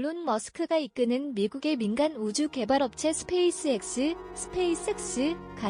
일론 머스크가 이끄는 미국의 민간 우주 개발업체 스페이스X가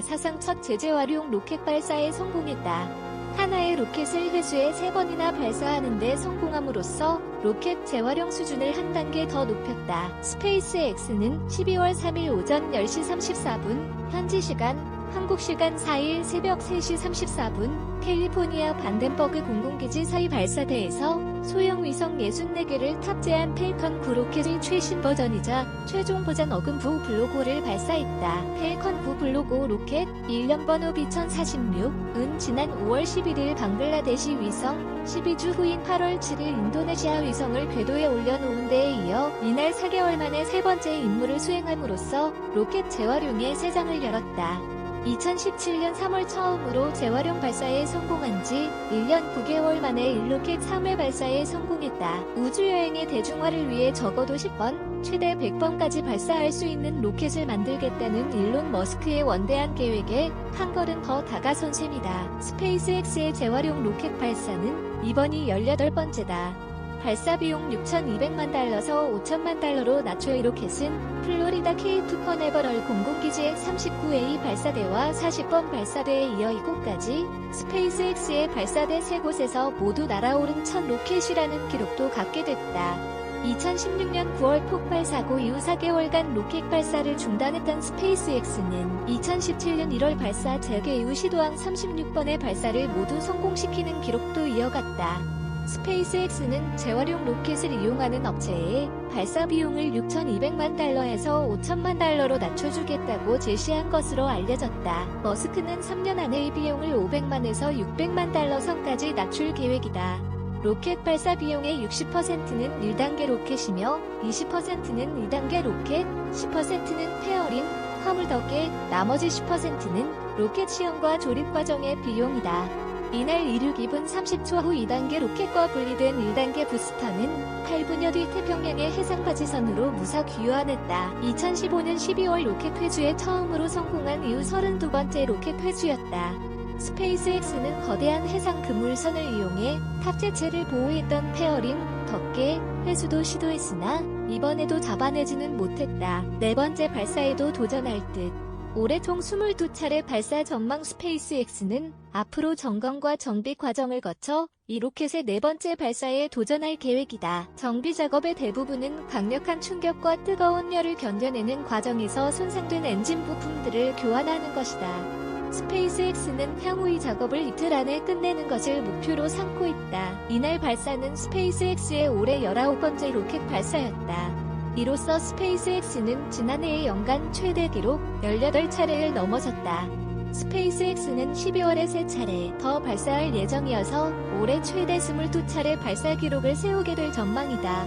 사상 첫 제재활용 로켓 발사에 성공했다. 하나의 로켓을 회수에 3번이나 발사하는 데 성공함으로써 로켓 재활용 수준을 한 단계 더 높였다. 스페이스X는 12월 3일 오전 10시 34분, 현지 시간, 한국 시간 4일 새벽 3시 34분, 캘리포니아 반덴버그 공군기지 사이 발사대에서 소형 위성 64개를 탑재한 펠컨 9 로켓의 최신 버전이자 최종 버전 어금부 블록5를 발사했다. 펠컨 9 블록5 로켓, 일련 번호 B1046은 지난 5월 11일 방글라데시 위성, 12주 후인 8월 7일 인도네시아 위성을 궤도에 올려놓은 데에 이어 이날 4개월 만에 세 번째 임무를 수행함으로써 로켓 재활용의 새 장을 열었다. 2017년 3월 처음으로 재활용 발사에 성공한 지 1년 9개월 만에 1로켓 3회 발사에 성공했다. 우주여행의 대중화를 위해 적어도 10번, 최대 100번까지 발사할 수 있는 로켓을 만들겠다는 일론 머스크의 원대한 계획에 한 걸음 더 다가선 셈이다. 스페이스X의 재활용 로켓 발사는 이번이 18번째다. 발사 비용 6,200만 달러에서 5천만 달러로 낮춰 이 로켓은 플로리다 케이프 커네버럴 공군기지의 39A 발사대와 40번 발사대에 이어 이곳까지 스페이스X의 발사대 3곳에서 모두 날아오른 첫 로켓이라는 기록도 갖게 됐다. 2016년 9월 폭발 사고 이후 4개월간 로켓 발사를 중단했던 스페이스X는 2017년 1월 발사 재개 이후 시도한 36번의 발사를 모두 성공시키는 기록도 이어갔다. 스페이스X는 재활용 로켓을 이용하는 업체에 발사 비용을 6,200만 달러에서 5천만 달러로 낮춰주겠다고 제시한 것으로 알려졌다. 머스크는 3년 안에 이 비용을 500만에서 600만 달러 선까지 낮출 계획이다. 로켓 발사 비용의 60%는 1단계 로켓이며 20%는 2단계 로켓, 10%는 페어링, 화물 덕에, 나머지 10%는 로켓 시험과 조립 과정의 비용이다. 이날 이륙 2분 30초 후 2단계 로켓과 분리된 1단계 부스터는 8분여 뒤 태평양의 해상바지선으로 무사 귀환했다. 2015년 12월 로켓 회수에 처음으로 성공한 이후 32번째 로켓 회수였다. 스페이스X는 거대한 해상 그물선을 이용해 탑재체를 보호했던 페어링, 덮개, 회수도 시도했으나 이번에도 잡아내지는 못했다. 4번째 발사에도 도전할 듯. 올해 총 22차례 발사 전망 스페이스X는 앞으로 점검과 정비 과정을 거쳐 이 로켓의 4번째 발사에 도전할 계획이다. 정비 작업의 대부분은 강력한 충격과 뜨거운 열을 견뎌내는 과정에서 손상된 엔진 부품들을 교환하는 것이다. 스페이스X는 향후 이 작업을 이틀 안에 끝내는 것을 목표로 삼고 있다. 이날 발사는 스페이스X의 올해 19번째 로켓 발사였다. 이로써 스페이스X는 지난해의 연간 최대 기록 18차례를 넘어섰다. 스페이스X는 12월에 3차례 더 발사할 예정이어서 올해 최대 22차례 발사 기록을 세우게 될 전망이다.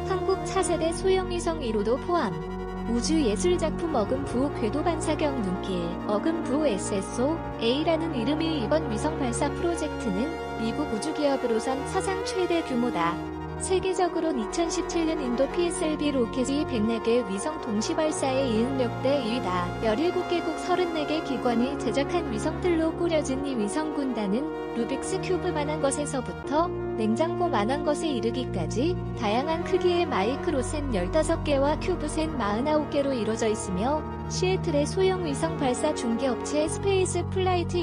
한국 차세대 소형위성 1호도 포함. 우주예술작품 어금부 궤도 반사경 눈길 어금부 SSO-A라는 이름의 이번 위성 발사 프로젝트는 미국 우주기업으로선 사상 최대 규모다. 세계적으로 2017년 인도 PSLV 로켓이 104개 위성 동시 발사에 이은 역대 2위다. 17개국 34개 기관이 제작한 위성들로 꾸려진 이 위성군단은 루빅스 큐브만한 것에서부터 냉장고만한 것에 이르기까지 다양한 크기의 마이크로센 15개와 큐브센 49개로 이루어져 있으며 시애틀의 소형 위성 발사 중개업체 스페이스 플라이트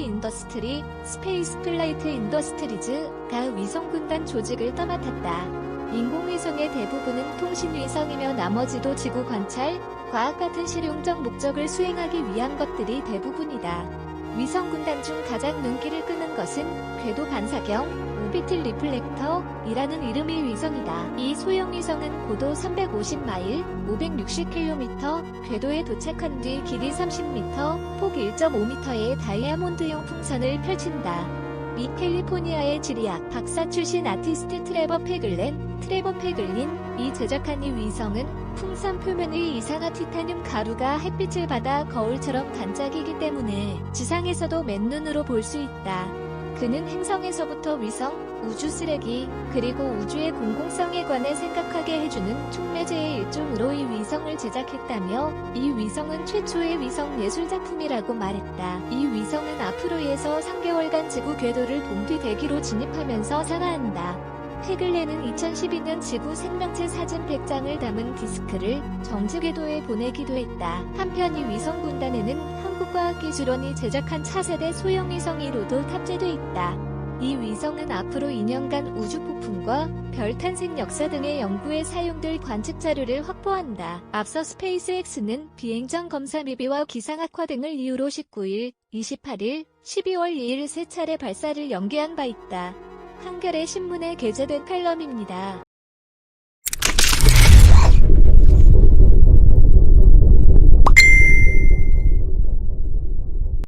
인더스트리즈가 위성군단 조직을 떠맡았다. 인공위성의 대부분은 통신위성이며 나머지도 지구 관찰, 과학 같은 실용적 목적을 수행하기 위한 것들이 대부분이다. 위성군단 중 가장 눈길을 끄는 것은 궤도 반사경, 오비틀 리플렉터이라는 이름의 위성이다. 이 소형위성은 고도 350마일, 560km, 궤도에 도착한 뒤 길이 30m, 폭 1.5m의 다이아몬드형 풍선을 펼친다. 미 캘리포니아의 지리학 박사 출신 아티스트 트레버 패글린이 제작한 이 위성은 풍선 표면의 이산화 티타늄 가루가 햇빛을 받아 거울처럼 반짝이기 때문에 지상에서도 맨눈으로 볼 수 있다. 그는 행성에서부터 위성, 우주 쓰레기, 그리고 우주의 공공성에 관해 생각하게 해주는 촉매제의 일종으로 이 위성을 제작했다며 이 위성은 최초의 위성 예술작품이라고 말했다. 이 위성은 앞으로에서 3개월간 지구 궤도를 동뒤 대기로 진입하면서 산화한다. 페글레는 2012년 지구 생명체 사진 100장을 담은 디스크를 정주궤도에 보내기도 했다. 한편 이 위성 군단에는 한국과학기술원이 제작한 차세대 소형 위성 1호도 탑재돼 있다. 이 위성은 앞으로 2년간 우주 폭풍과 별 탄생 역사 등의 연구에 사용될 관측 자료를 확보한다. 앞서 스페이스X는 비행정 검사 미비와 기상 악화 등을 이유로 19일, 28일, 12월 2일 세 차례 발사를 연기한 바 있다. 한겨레 신문에 게재된 칼럼입니다.